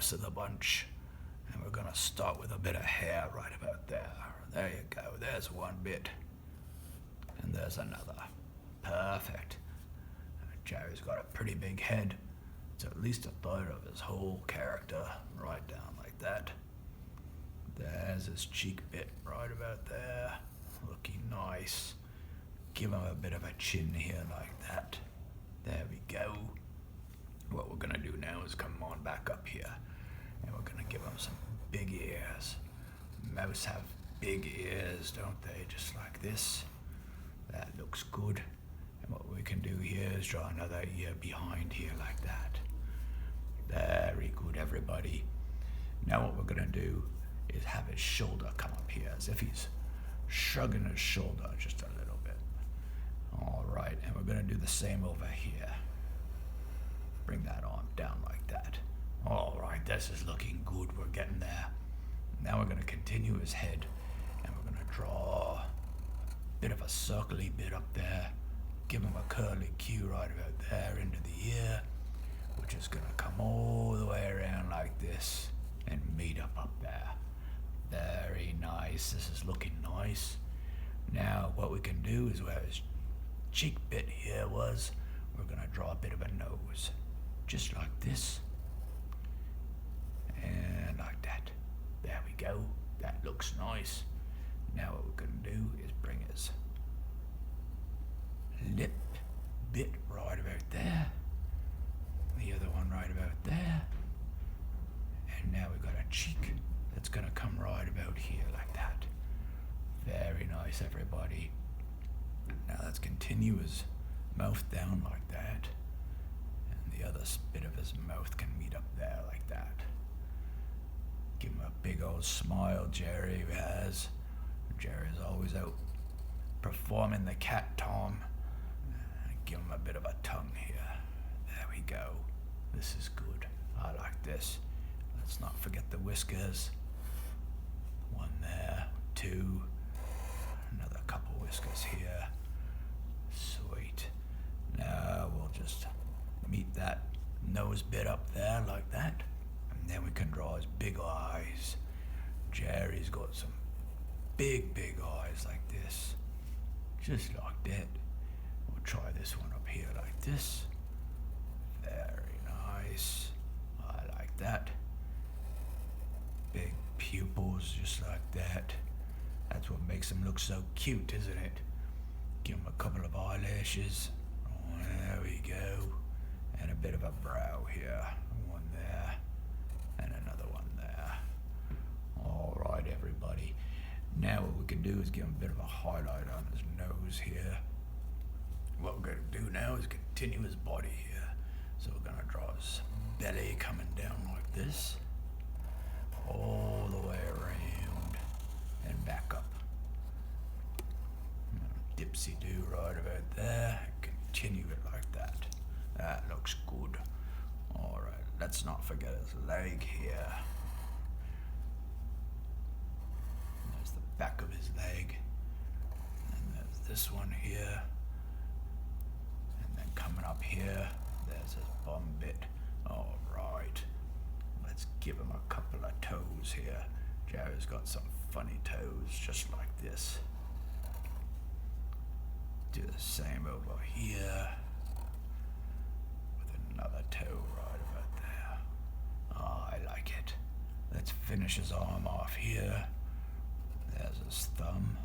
mouse of the bunch. And we're going to start with a bit of hair right about there. There you go. There's one bit. And there's another. Perfect. Jerry's got a pretty big head. It's at least a third of his whole character right down like that. There's his cheek bit right about there. Looking nice. Give him a bit of a chin here like that. There we go. What we're going to do now is come on back up here. And we're going to give him some big ears. Mouse have big ears, don't they? Just like this. That looks good. And what we can do here is draw another ear behind here like that. Very good, everybody. Now what we're going to do is have his shoulder come up here as if he's shrugging his shoulder just a little bit. All right, and we're going to do the same over here. Bring that arm down like that. All right, this is looking good. We're getting there. Now we're going to continue his head, and we're going to draw a bit of a circly bit up there. Give him a curly Q right about there into the ear, which is going to come all the way around like this and meet up there. Very nice. This is looking nice. Now what we can do is where his cheek bit here was, we're going to draw a bit of a nose. Just like this. And like that. There we go. That looks nice. Now what we're going to do is bring his lip bit right about there. The other one right about there. And now we've got a cheek that's going to come right about here like that. Very nice, everybody. Now let's continue his mouth down like that. And the other bit of his mouth can meet up there like that. Give him a big old smile, Jerry has. Jerry's always out performing the cat Tom. Give him a bit of a tongue here. There we go. This is good. I like this. Let's not forget the whiskers. One there, two. Another couple whiskers here. Sweet. Now we'll just meet that nose bit up there like that. And then we can draw his big eyes. Jerry's got some big eyes like this. Just like that. We'll try this one up here like this. Very nice. I like that. Big pupils just like that. That's what makes him look so cute, isn't it? Give him a couple of eyelashes. Oh, there we go. And a bit of a brow here. One there. And another one there. All right, everybody. Now what we can do is give him a bit of a highlight on his nose here. What we're going to do now is continue his body here. So we're going to draw his belly coming down like this. All the way around and back up. Dipsy-do right about there. Continue it like that. That looks good. All right, let's not forget his leg here. There's the back of his leg. And there's this one here. And then coming up here, there's his bum bit. All right. Let's give him a couple of toes here. Jerry's got some funny toes just like this. Do the same over here with another toe right about there. Oh, I like it. Let's finish his arm off here. There's his thumb.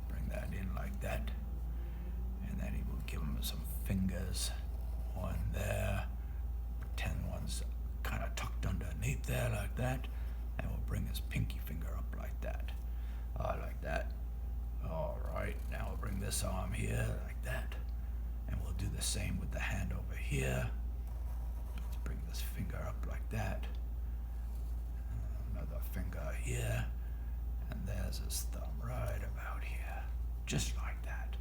Bring that in like that. And then he will give him some fingers. One there. Pretend one's kind of tucked underneath there like that. And we'll bring his pinky finger up like that. I like that. All right, now we'll bring this arm here like that. And we'll do the same with the hand over here. Let's bring this finger up like that. Another finger here. And there's his thumb right about here. Just like that.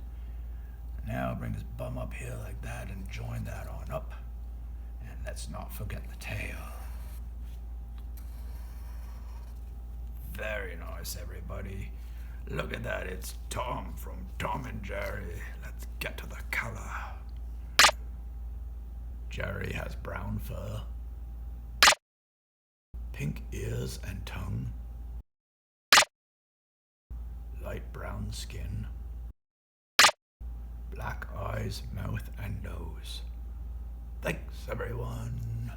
Now bring his bum up here like that and join that on up. And let's not forget the tail. Very nice, everybody. Look at that, it's Tom from Tom and Jerry. Let's get to the color. Jerry has brown fur. Pink ears and tongue. Light brown skin. Black eyes, mouth, and nose. Thanks, everyone.